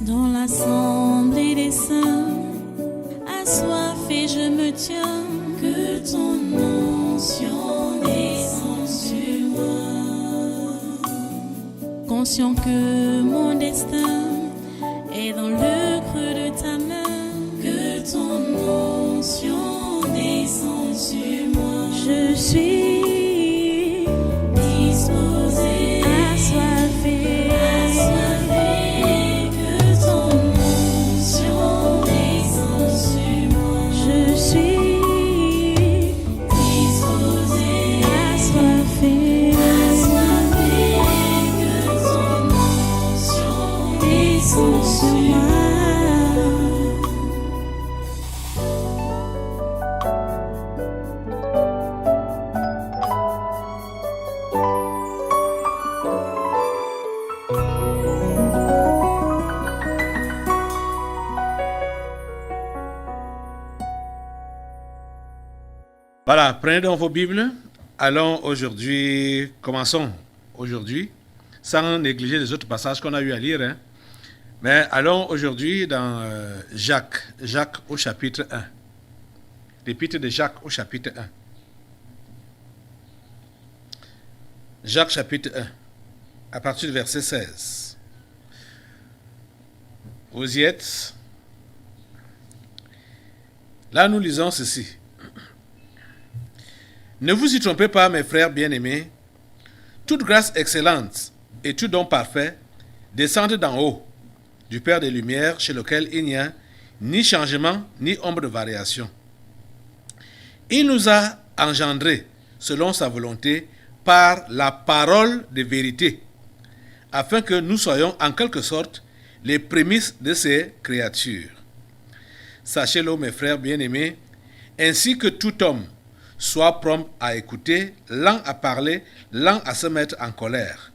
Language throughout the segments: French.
Dans l'assemblée des saints, assoiffé je me tiens, que ton onction descende sur moi. Conscient que mon destin est dans le creux de ta main, que ton onction descende sur moi. Je suis disposé, assoiffé, que ton onction descende sur moi. Je suis disposé, assoiffé, que ton onction descende sur moi. Voilà, prenez donc vos Bibles. Commençons aujourd'hui, sans négliger les autres passages qu'on a eu à lire. Mais allons aujourd'hui dans Jacques au chapitre 1. L'épître de Jacques au chapitre 1. Jacques chapitre 1, à partir du verset 16. Vous y êtes? Là, nous lisons ceci. Ne vous y trompez pas, mes frères bien-aimés. Toute grâce excellente et tout don parfait descendent d'en haut, du Père des Lumières, chez lequel il n'y a ni changement, ni ombre de variation. Il nous a engendrés, selon sa volonté, par la parole de vérité, afin que nous soyons en quelque sorte les prémices de ses créatures. Sachez-le, mes frères bien-aimés, ainsi que tout homme soit prompt à écouter, lent à parler, lent à se mettre en colère.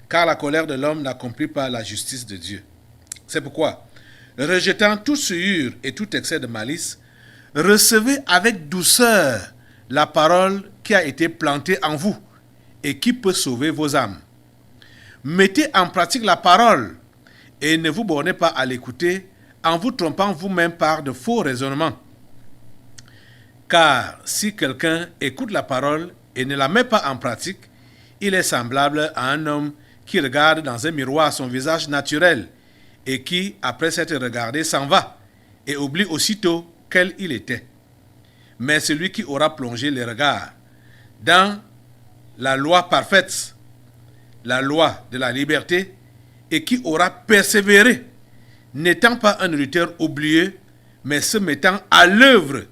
Car la colère de l'homme n'accomplit pas la justice de Dieu. C'est pourquoi, rejetant toute souillure et tout excès de malice, recevez avec douceur la parole qui a été plantée en vous et qui peut sauver vos âmes. Mettez en pratique la parole et ne vous bornez pas à l'écouter en vous trompant vous-même par de faux raisonnements. Car si quelqu'un écoute la parole et ne la met pas en pratique, il est semblable à un homme qui regarde dans un miroir son visage naturel et qui, après s'être regardé, s'en va et oublie aussitôt quel il était. Mais celui qui aura plongé les regards dans la loi parfaite, la loi de la liberté, et qui aura persévéré, n'étant pas un auditeur oublieux, mais se mettant à l'œuvre,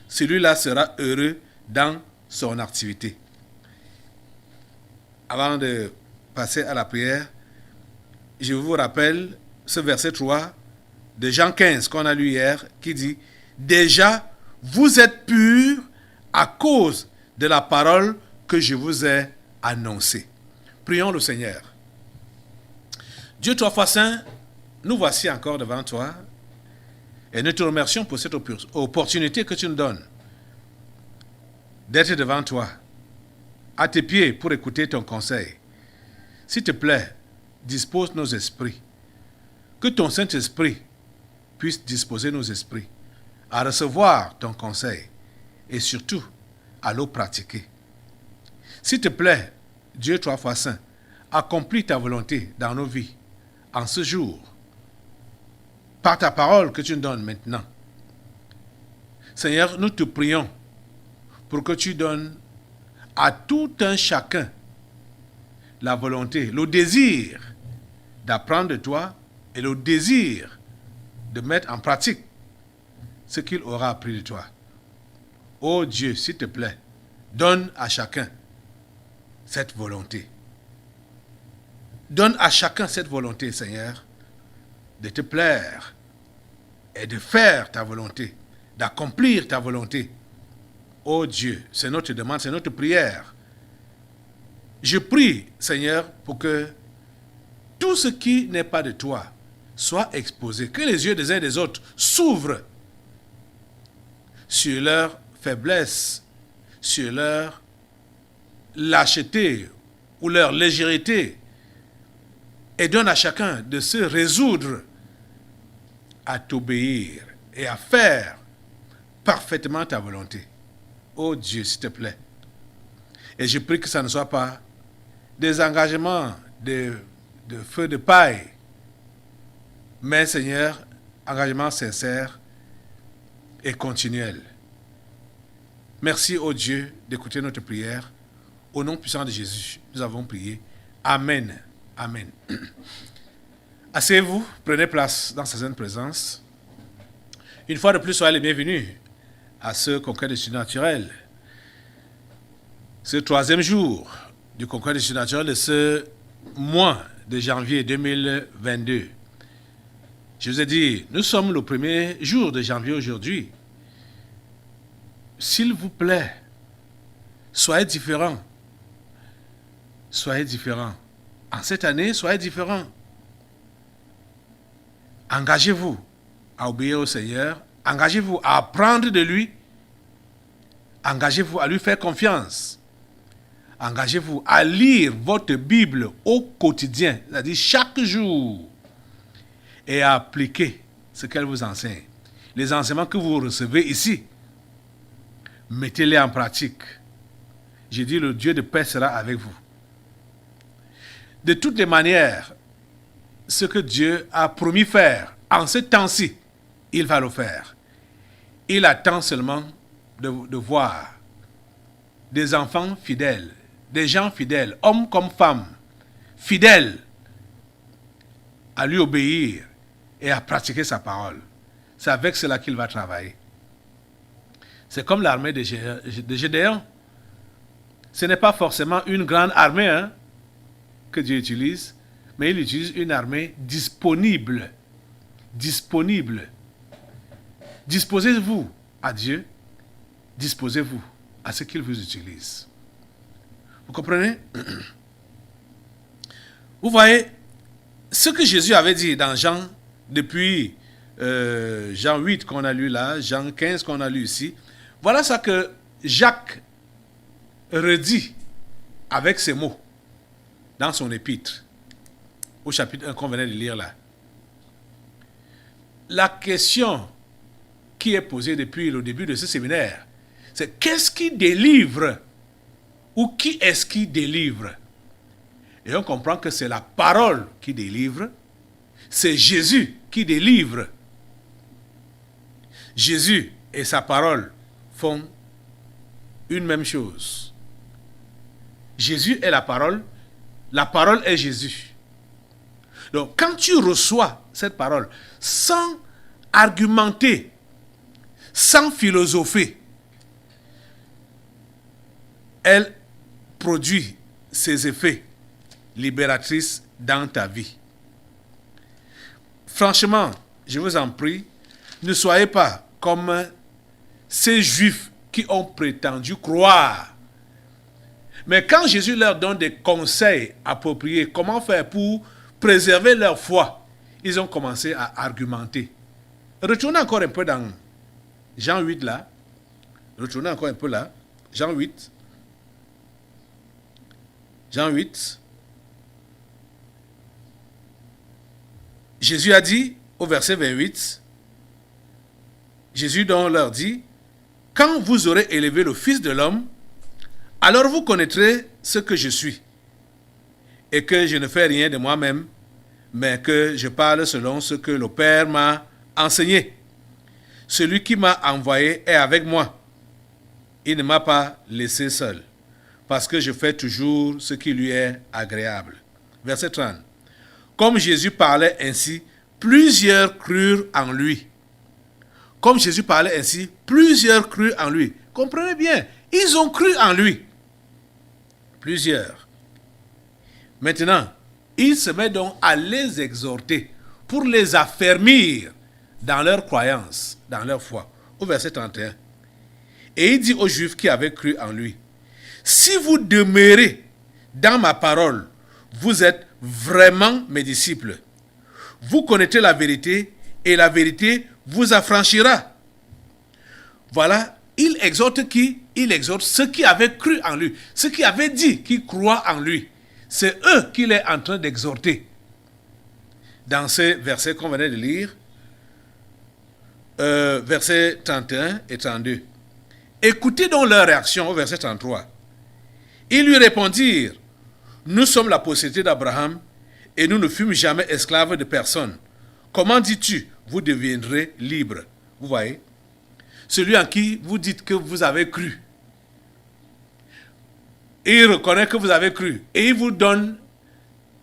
celui-là sera heureux dans son activité. Avant de passer à la prière, je vous rappelle ce verset 3 de Jean 15 qu'on a lu hier, qui dit « Déjà, vous êtes purs à cause de la parole que je vous ai annoncée. » Prions le Seigneur. Dieu trois fois saint, nous voici encore devant toi et nous te remercions pour cette opportunité que tu nous donnes d'être devant toi, à tes pieds pour écouter ton conseil. S'il te plaît, dispose nos esprits. Que ton Saint-Esprit puisse disposer nos esprits à recevoir ton conseil et surtout à le pratiquer. S'il te plaît, Dieu trois fois saint, accomplis ta volonté dans nos vies en ce jour, par ta parole que tu nous donnes maintenant. Seigneur, nous te prions pour que tu donnes à tout un chacun la volonté, le désir d'apprendre de toi et le désir de mettre en pratique ce qu'il aura appris de toi. Ô Dieu, s'il te plaît, donne à chacun cette volonté. Donne à chacun cette volonté, Seigneur, de te plaire et de faire ta volonté, d'accomplir ta volonté. Ô Dieu, c'est notre demande, c'est notre prière. Je prie, Seigneur, pour que tout ce qui n'est pas de toi soit exposé, que les yeux des uns et des autres s'ouvrent sur leur faiblesse, sur leur lâcheté ou leur légèreté, et donne à chacun de se résoudre à t'obéir et à faire parfaitement ta volonté. Oh Dieu, s'il te plaît. Et je prie que ça ne soit pas des engagements de feu de paille, mais Seigneur, engagement sincère et continuel. Merci, ô Dieu, d'écouter notre prière. Au nom puissant de Jésus, nous avons prié. Amen. Amen. Asseyez-vous, prenez place dans sa sainte présence. Une fois de plus, soyez les bienvenus à ce congrès du surnaturel. Ce 3e jour du congrès du surnaturel de ce mois de janvier 2022. Je vous ai dit, nous sommes le 1er jour de janvier aujourd'hui. S'il vous plaît, soyez différents. Soyez différents. En cette année, soyez différents. Engagez-vous à obéir au Seigneur. Engagez-vous à apprendre de lui. Engagez-vous à lui faire confiance. Engagez-vous à lire votre Bible au quotidien, c'est-à-dire chaque jour, et à appliquer ce qu'elle vous enseigne. Les enseignements que vous recevez ici, mettez-les en pratique. J'ai dit, le Dieu de paix sera avec vous. De toutes les manières, ce que Dieu a promis faire en ce temps-ci, il va le faire. Il attend seulement de voir des enfants fidèles, des gens fidèles, hommes comme femmes, fidèles à lui obéir et à pratiquer sa parole. C'est avec cela qu'il va travailler. C'est comme l'armée de Gédéon. Ce n'est pas forcément une grande armée que Dieu utilise, mais il utilise une armée disponible. Disponible. Disposez-vous à Dieu, disposez-vous à ce qu'il vous utilise. Vous comprenez? Vous voyez, ce que Jésus avait dit dans Jean, depuis Jean 8 qu'on a lu là, Jean 15 qu'on a lu ici, voilà ça que Jacques redit avec ces mots dans son épître, au chapitre 1 qu'on venait de lire là. La question qui est posée depuis le début de ce séminaire, c'est qu'est-ce qui délivre ou qui est-ce qui délivre? Et on comprend que c'est la parole qui délivre, c'est Jésus qui délivre. Jésus et sa parole font une même chose. Jésus est la parole est Jésus. Donc quand tu reçois cette parole sans argumenter, sans philosopher, elle produit ses effets libératrices dans ta vie. Franchement, je vous en prie, ne soyez pas comme ces Juifs qui ont prétendu croire. Mais quand Jésus leur donne des conseils appropriés, comment faire pour préserver leur foi, ils ont commencé à argumenter. Retournez encore un peu dans Jean 8 là. Retournez encore un peu là. Jean 8. Jean 8. Jésus a dit au verset 28, Jésus donc leur dit, quand vous aurez élevé le Fils de l'homme, alors vous connaîtrez ce que je suis, et que je ne fais rien de moi-même, mais que je parle selon ce que le Père m'a enseigné. Celui qui m'a envoyé est avec moi. Il ne m'a pas laissé seul, parce que je fais toujours ce qui lui est agréable. Verset 30. Comme Jésus parlait ainsi, plusieurs crurent en lui. Comme Jésus parlait ainsi, plusieurs crurent en lui. Comprenez bien, ils ont cru en lui. Plusieurs. Maintenant, il se met donc à les exhorter pour les affermir dans leur croyance, dans leur foi. Au verset 31. Et il dit aux Juifs qui avaient cru en lui, si vous demeurez dans ma parole, vous êtes vraiment mes disciples. Vous connaîtrez la vérité et la vérité vous affranchira. Voilà, il exhorte qui? Il exhorte ceux qui avaient cru en lui, ceux qui avaient dit qu'ils croient en lui. C'est eux qu'il est en train d'exhorter. Dans ces versets qu'on venait de lire, versets 31 et 32. Écoutez donc leur réaction au verset 33. Ils lui répondirent, nous sommes la postérité d'Abraham et nous ne fûmes jamais esclaves de personne. Comment dis-tu, vous deviendrez libres? Vous voyez? Celui en qui vous dites que vous avez cru. Et il reconnaît que vous avez cru. Et il vous donne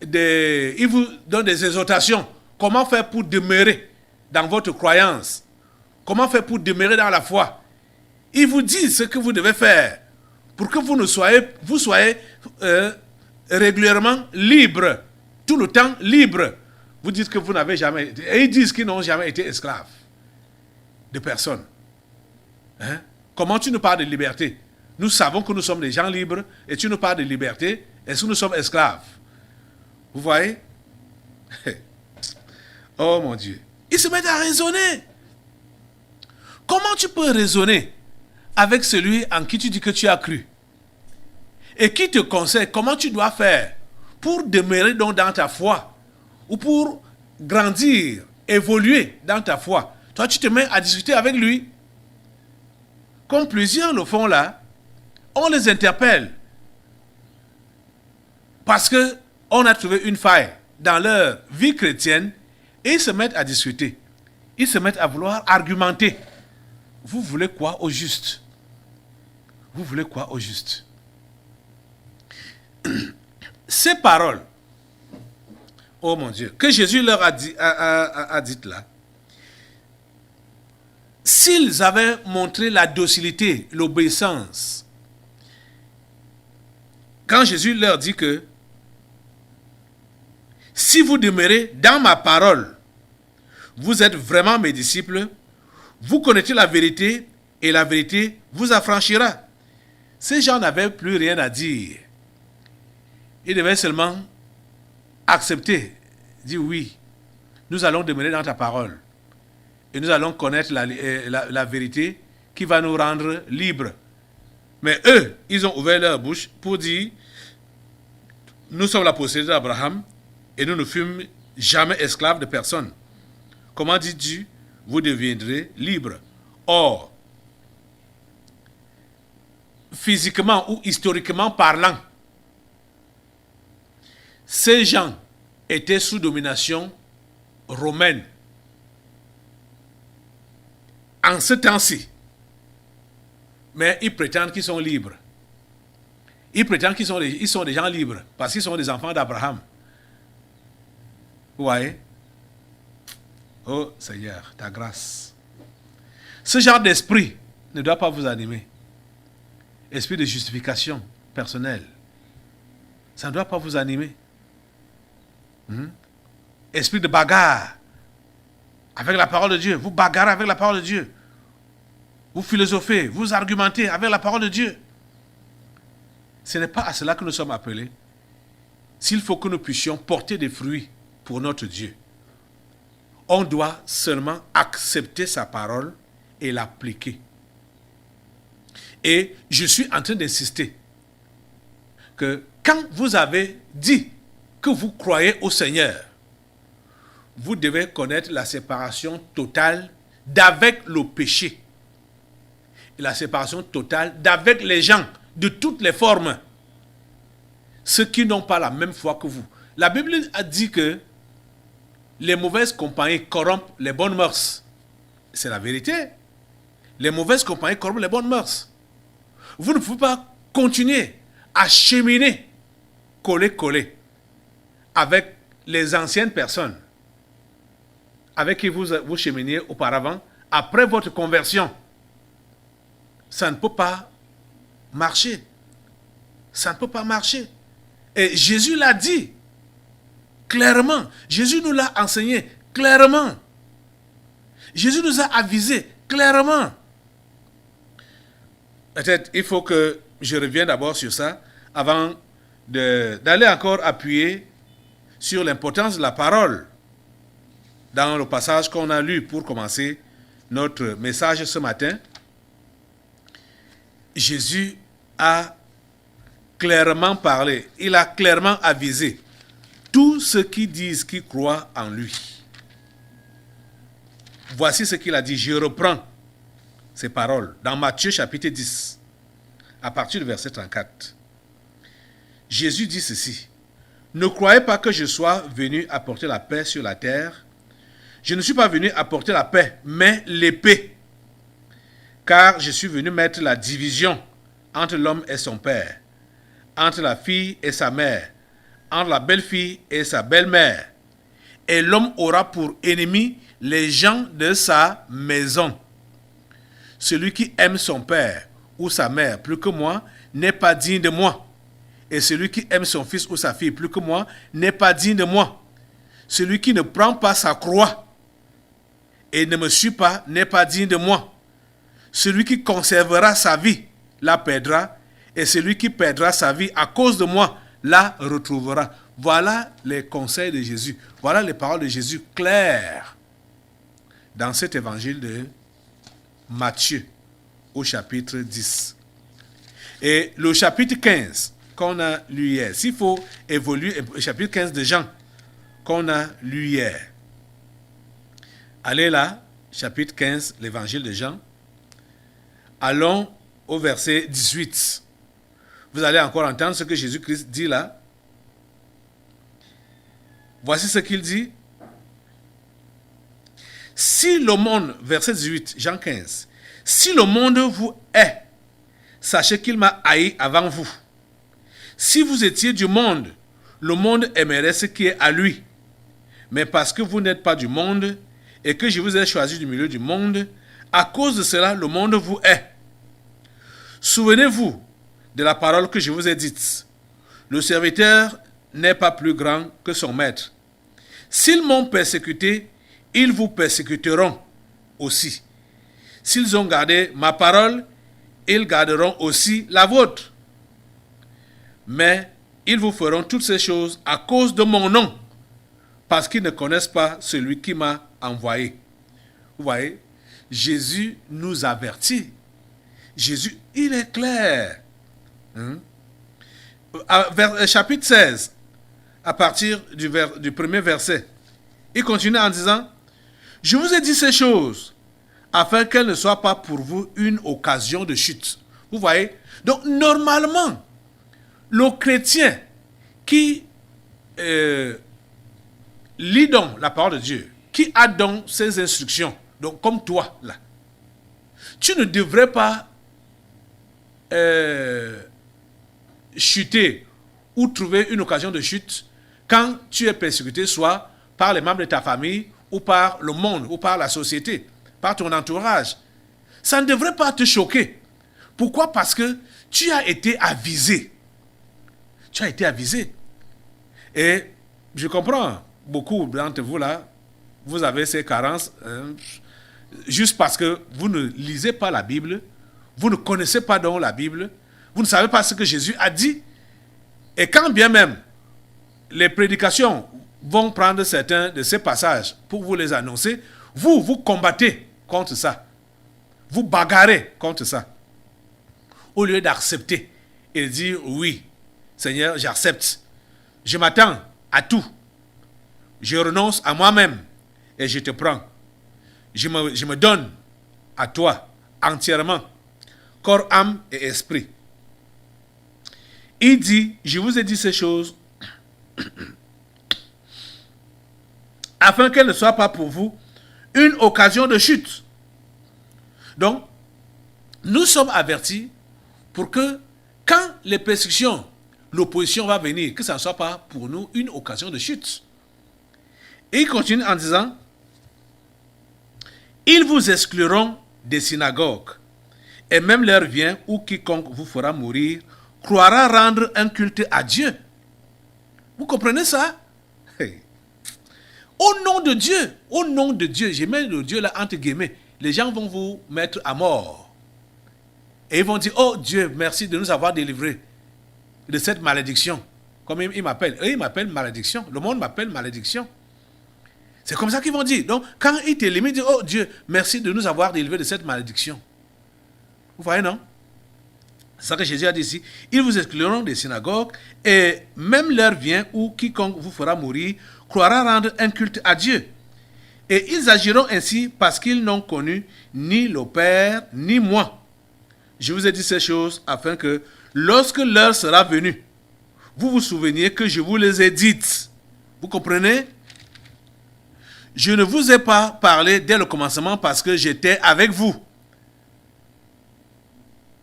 des exhortations. Comment faire pour demeurer dans votre croyance? Comment faire pour demeurer dans la foi? Il vous dit ce que vous devez faire pour que vous soyez régulièrement libre, tout le temps libre. Vous dites que vous n'avez jamais été, et ils disent qu'ils n'ont jamais été esclaves de personne. Hein? Comment tu nous parles de liberté? Nous savons que nous sommes des gens libres et tu nous parles de liberté. Est-ce que nous sommes esclaves? Vous voyez? Oh mon Dieu. Ils se mettent à raisonner. Comment tu peux raisonner avec celui en qui tu dis que tu as cru et qui te conseille comment tu dois faire pour demeurer donc dans ta foi ou pour grandir, évoluer dans ta foi? Toi, tu te mets à discuter avec lui. Comme plusieurs le font là, on les interpelle parce qu'on a trouvé une faille dans leur vie chrétienne et ils se mettent à discuter. Ils se mettent à vouloir argumenter. Vous voulez quoi au juste? Vous voulez quoi au juste? Ces paroles, oh mon Dieu, que Jésus leur a dites là, s'ils avaient montré la docilité, l'obéissance, quand Jésus leur dit que si vous demeurez dans ma parole, vous êtes vraiment mes disciples, vous connaissez la vérité et la vérité vous affranchira. Ces gens n'avaient plus rien à dire. Ils devaient seulement accepter, dire oui, nous allons demeurer dans ta parole et nous allons connaître la vérité qui va nous rendre libres. Mais eux, ils ont ouvert leur bouche pour dire, nous sommes la postérité d'Abraham et nous ne fûmes jamais esclaves de personne. Comment dis-tu, vous deviendrez libres? Or, physiquement ou historiquement parlant, ces gens étaient sous domination romaine. En ce temps-ci, mais ils prétendent qu'ils sont libres. Ils prétendent qu'ils sont des gens libres parce qu'ils sont des enfants d'Abraham. Vous voyez? Oh Seigneur, ta grâce. Ce genre d'esprit ne doit pas vous animer. Esprit de justification personnelle. Ça ne doit pas vous animer. Esprit de bagarre avec la parole de Dieu. Vous bagarrez avec la parole de Dieu. Vous philosophez, vous argumentez avec la parole de Dieu. Ce n'est pas à cela que nous sommes appelés. S'il faut que nous puissions porter des fruits pour notre Dieu, on doit seulement accepter sa parole et l'appliquer. Et je suis en train d'insister que quand vous avez dit que vous croyez au Seigneur, vous devez connaître la séparation totale d'avec le péché. Et la séparation totale d'avec les gens de toutes les formes. Ceux qui n'ont pas la même foi que vous. La Bible a dit que les mauvaises compagnies corrompent les bonnes mœurs. C'est la vérité. Les mauvaises compagnies corrompent les bonnes mœurs. Vous ne pouvez pas continuer à cheminer, coller, avec les anciennes personnes avec qui vous cheminiez auparavant, après votre conversion. Ça ne peut pas marcher. Ça ne peut pas marcher. Et Jésus l'a dit clairement. Jésus nous l'a enseigné clairement. Jésus nous a avisé clairement. Peut-être il faut que je revienne d'abord sur ça avant d'aller encore appuyer sur l'importance de la parole dans le passage qu'on a lu pour commencer notre message ce matin. Jésus a clairement parlé, il a clairement avisé tous ceux qui disent qu'ils croient en lui. voici ce qu'il a dit. Je reprends ces paroles dans Matthieu chapitre 10, à partir du verset 34. Jésus dit ceci. Ne croyez pas que je sois venu apporter la paix sur la terre. Je ne suis pas venu apporter la paix, mais l'épée. Car je suis venu mettre la division entre l'homme et son père, entre la fille et sa mère, entre la belle-fille et sa belle-mère. Et l'homme aura pour ennemi les gens de sa maison. Celui qui aime son père ou sa mère plus que moi n'est pas digne de moi. Et celui qui aime son fils ou sa fille plus que moi n'est pas digne de moi. Celui qui ne prend pas sa croix et ne me suit pas n'est pas digne de moi. Celui qui conservera sa vie la perdra, et celui qui perdra sa vie à cause de moi la retrouvera. Voilà les conseils de Jésus. Voilà les paroles de Jésus claires dans cet évangile de Matthieu au chapitre 10. Et le chapitre 15 qu'on a lu hier, s'il faut évoluer, le chapitre 15 de Jean qu'on a lu hier. Allez là, chapitre 15, l'évangile de Jean. Allons au verset 18. Vous allez encore entendre ce que Jésus-Christ dit là. Voici ce qu'il dit. Si le monde, verset 18, Jean 15, si le monde vous hait, sachez qu'il m'a haï avant vous. Si vous étiez du monde, le monde aimerait ce qui est à lui. Mais parce que vous n'êtes pas du monde et que je vous ai choisi du milieu du monde, à cause de cela, le monde vous hait. Souvenez-vous de la parole que je vous ai dite. Le serviteur n'est pas plus grand que son maître. S'ils m'ont persécuté, ils vous persécuteront aussi. S'ils ont gardé ma parole, ils garderont aussi la vôtre. Mais ils vous feront toutes ces choses à cause de mon nom, parce qu'ils ne connaissent pas celui qui m'a envoyé. Vous voyez, Jésus nous avertit. Jésus, il est clair. Chapitre 16, à partir du premier verset, il continue en disant, « Je vous ai dit ces choses, afin qu'elles ne soient pas pour vous une occasion de chute. » Vous voyez? Donc, normalement, le chrétien qui lit donc la parole de Dieu, qui a donc ses instructions, donc comme toi, là, tu ne devrais pas chuter ou trouver une occasion de chute quand tu es persécuté, soit par les membres de ta famille, ou par le monde, ou par la société, par ton entourage. Ça ne devrait pas te choquer. Pourquoi? Parce que tu as été avisé. Tu as été avisé. Et je comprends, beaucoup d'entre vous là, vous avez ces carences, juste parce que vous ne lisez pas la Bible, vous ne connaissez pas donc la Bible, vous ne savez pas ce que Jésus a dit. Et quand bien même les prédications vont prendre certains de ces passages pour vous les annoncer, vous combattez contre ça. Vous bagarrez contre ça. Au lieu d'accepter et de dire, oui, Seigneur, j'accepte. Je m'attends à tout. Je renonce à moi-même et je te prends. Je me donne à toi entièrement, corps, âme et esprit. Il dit, je vous ai dit ces choses afin qu'elles ne soient pas pour vous une occasion de chute. Donc, nous sommes avertis pour que quand les persécutions, l'opposition va venir, que ça ne soit pas pour nous une occasion de chute. Et il continue en disant, ils vous excluront des synagogues, et même l'heure vient où quiconque vous fera mourir croira rendre un culte à Dieu. Vous comprenez ça? Hey. Au nom de Dieu, j'ai mis le Dieu là entre guillemets, les gens vont vous mettre à mort. Et ils vont dire, oh Dieu, merci de nous avoir délivrés de cette malédiction. Comme ils m'appellent. Eux, ils m'appellent malédiction. Le monde m'appelle malédiction. C'est comme ça qu'ils vont dire. Donc, quand ils t'éliminent, ils disent, oh Dieu, merci de nous avoir délivrés de cette malédiction. Vous voyez, non? C'est ça que Jésus a dit ici. Ils vous excluront des synagogues, et même l'heure vient où quiconque vous fera mourir croira rendre un culte à Dieu. Et ils agiront ainsi parce qu'ils n'ont connu ni le Père ni moi. Je vous ai dit ces choses afin que, lorsque l'heure sera venue, vous vous souveniez que je vous les ai dites. Vous comprenez? Je ne vous ai pas parlé dès le commencement parce que j'étais avec vous.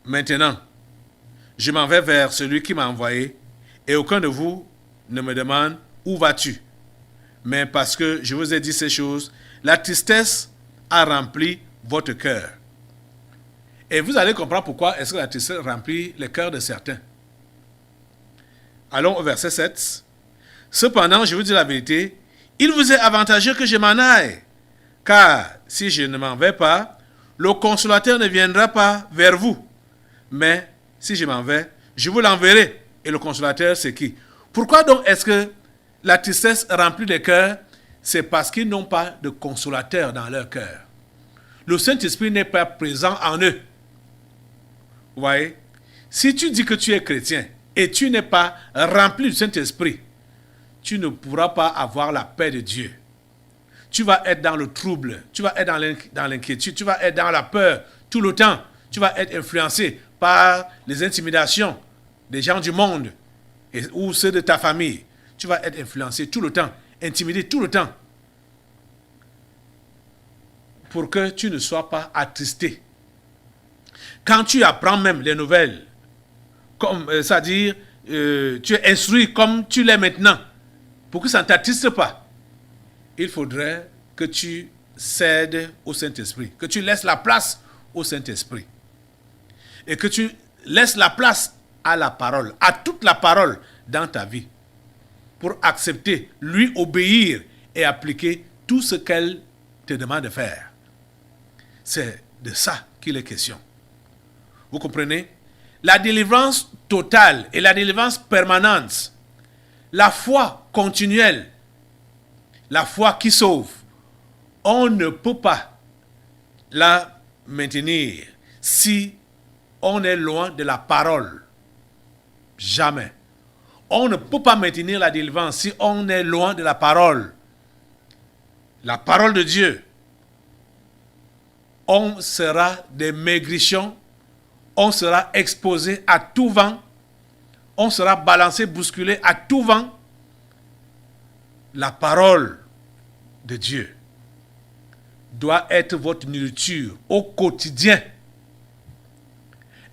Maintenant, je m'en vais vers celui qui m'a envoyé et aucun de vous ne me demande où vas-tu. Mais parce que je vous ai dit ces choses, la tristesse a rempli votre cœur. Et vous allez comprendre pourquoi est-ce que la tristesse remplit le cœur de certains. Allons au verset 7. Cependant, je vous dis la vérité, il vous est avantageux que je m'en aille. Car si je ne m'en vais pas, le consolateur ne viendra pas vers vous. Mais si je m'en vais, je vous l'enverrai. Et le consolateur, c'est qui? Pourquoi donc est-ce que la tristesse remplit les cœurs? C'est parce qu'ils n'ont pas de consolateur dans leur cœur. Le Saint-Esprit n'est pas présent en eux. Vous voyez? Si tu dis que tu es chrétien et tu n'es pas rempli du Saint-Esprit, tu ne pourras pas avoir la paix de Dieu. Tu vas être dans le trouble, tu vas être dans l'inquiétude, tu vas être dans la peur tout le temps. Tu vas être influencé par les intimidations des gens du monde ou ceux de ta famille. Tu vas être influencé tout le temps, intimidé tout le temps, pour que tu ne sois pas attristé. Quand tu apprends même les nouvelles, c'est-à-dire tu es instruit comme tu l'es maintenant, pour que ça ne t'attriste pas, il faudrait que tu cèdes au Saint-Esprit, que tu laisses la place au Saint-Esprit et que tu laisses la place à la parole, à toute la parole dans ta vie, pour accepter, lui obéir et appliquer tout ce qu'elle te demande de faire. C'est de ça qu'il est question. Vous comprenez? La délivrance totale et la délivrance permanente, la foi continuelle, la foi qui sauve, on ne peut pas la maintenir si on est loin de la parole. Jamais. On ne peut pas maintenir la délivrance si on est loin de la parole. La parole de Dieu. On sera des maigrichons, on sera exposé à tout vent, on sera balancé, bousculé à tout vent. La parole de Dieu doit être votre nourriture au quotidien.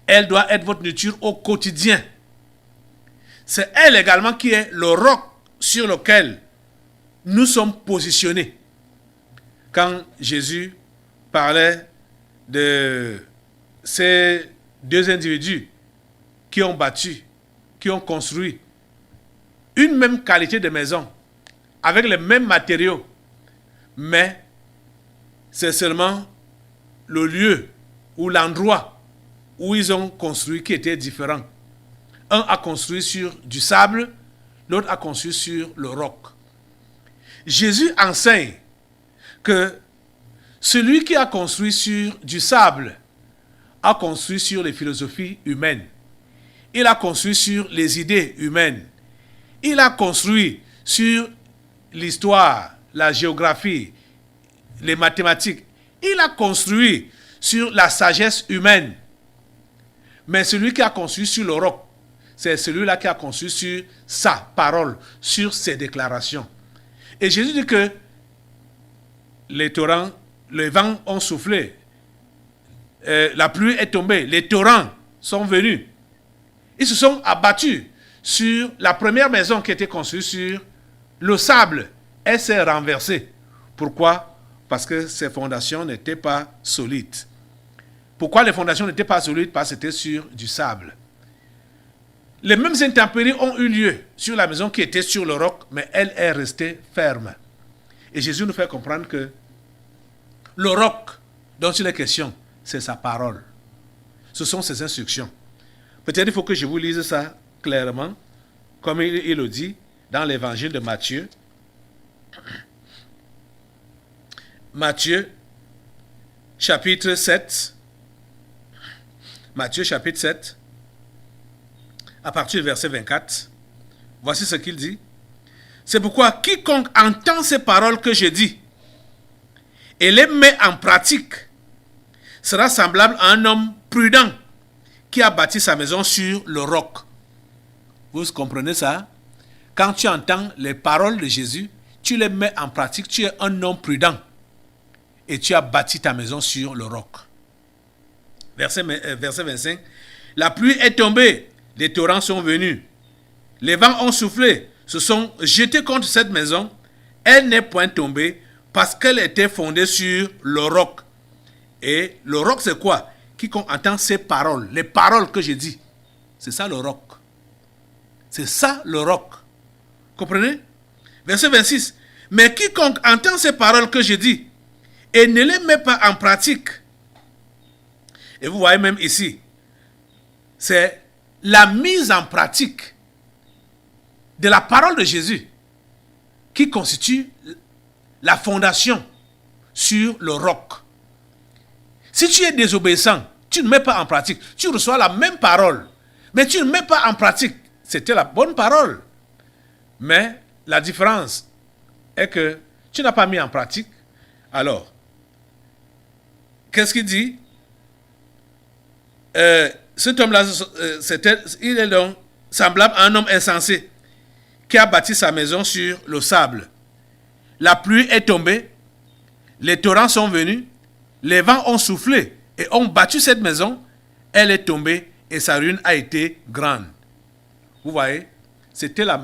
Elle doit être votre nourriture au quotidien. C'est elle également qui est le roc sur lequel nous sommes positionnés. Quand Jésus parlait de ces deux individus qui ont bâti, qui ont construit une même qualité de maison, avec les mêmes matériaux, mais c'est seulement le lieu ou l'endroit où ils ont construit qui était différent. Un a construit sur du sable, l'autre a construit sur le roc. Jésus enseigne que celui qui a construit sur du sable a construit sur les philosophies humaines. Il a construit sur les idées humaines. Il a construit sur l'histoire, la géographie, les mathématiques. Il a construit sur la sagesse humaine. Mais celui qui a construit sur le roc, c'est celui-là qui a construit sur sa parole, sur ses déclarations. Et Jésus dit que les torrents, les vents ont soufflé, la pluie est tombée, les torrents sont venus. Ils se sont abattus sur la première maison qui était construite sur le sable. Elle s'est renversée. Pourquoi? Parce que ses fondations n'étaient pas solides. Pourquoi les fondations n'étaient pas solides? Parce que c'était sur du sable. Les mêmes intempéries ont eu lieu sur la maison qui était sur le roc, mais elle est restée ferme. Et Jésus nous fait comprendre que le roc dont il est question, c'est sa parole. Ce sont ses instructions. Peut-être il faut que je vous lise ça clairement, comme il le dit dans l'évangile de Matthieu. Matthieu, chapitre 7. Matthieu, chapitre 7, à partir du verset 24. Voici ce qu'il dit. C'est pourquoi quiconque entend ces paroles que je dis et les met en pratique sera semblable à un homme prudent qui a bâti sa maison sur le roc. Vous comprenez ça? Quand tu entends les paroles de Jésus, tu les mets en pratique, tu es un homme prudent et tu as bâti ta maison sur le roc. Verset 25. La pluie est tombée, les torrents sont venus, les vents ont soufflé, se sont jetés contre cette maison. Elle n'est point tombée parce qu'elle était fondée sur le roc. Et le roc, c'est quoi? Quiconque entend ces paroles, les paroles que j'ai dit, c'est ça le roc. C'est ça le roc. Comprenez? Verset 26. Mais quiconque entend ces paroles que j'ai dit et ne les met pas en pratique. Et vous voyez même ici, c'est la mise en pratique de la parole de Jésus qui constitue la fondation sur le roc. Si tu es désobéissant, tu ne mets pas en pratique, tu reçois la même parole, mais tu ne mets pas en pratique. C'était la bonne parole. Mais la différence est que tu n'as pas mis en pratique. Alors, qu'est-ce qu'il dit? Cet homme-là, il est donc semblable à un homme insensé qui a bâti sa maison sur le sable. La pluie est tombée, les torrents sont venus, les vents ont soufflé et ont battu cette maison. Elle est tombée et sa ruine a été grande. Vous voyez, c'était la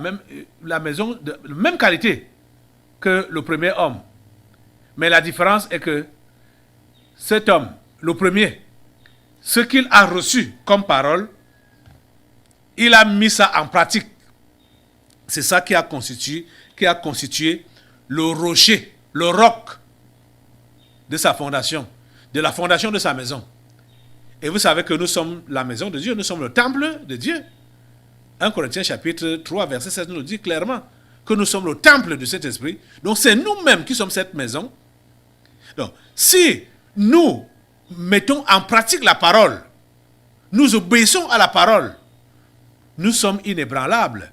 maison de la même qualité que le premier homme. Mais la différence est que cet homme, le premier, ce qu'il a reçu comme parole, il a mis ça en pratique. C'est ça qui a constitué le rocher, le roc de sa fondation, de la fondation de sa maison. Et vous savez que nous sommes la maison de Dieu, nous sommes le temple de Dieu. 1 Corinthiens chapitre 3, verset 16 nous dit clairement que nous sommes le temple de cet esprit. Donc c'est nous-mêmes qui sommes cette maison. Donc si nous mettons en pratique la parole, nous obéissons à la parole, nous sommes inébranlables.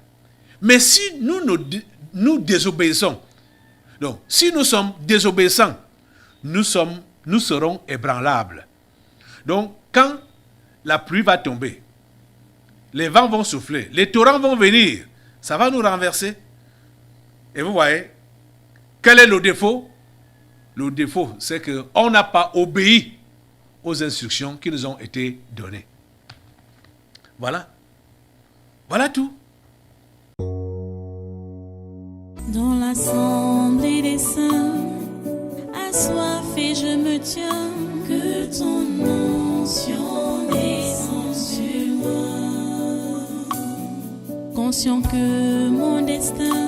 Mais si nous désobéissons, donc si nous sommes désobéissants, nous serons ébranlables. Donc quand la pluie va tomber, les vents vont souffler, les torrents vont venir, ça va nous renverser. Et vous voyez, quel est le défaut? Le défaut, c'est qu'on n'a pas obéi aux instructions qui nous ont été données. Voilà. Voilà tout. Dans l'assemblée des saints, assoiffé je me tiens, que ton onction descende sur moi. Conscient que mon destin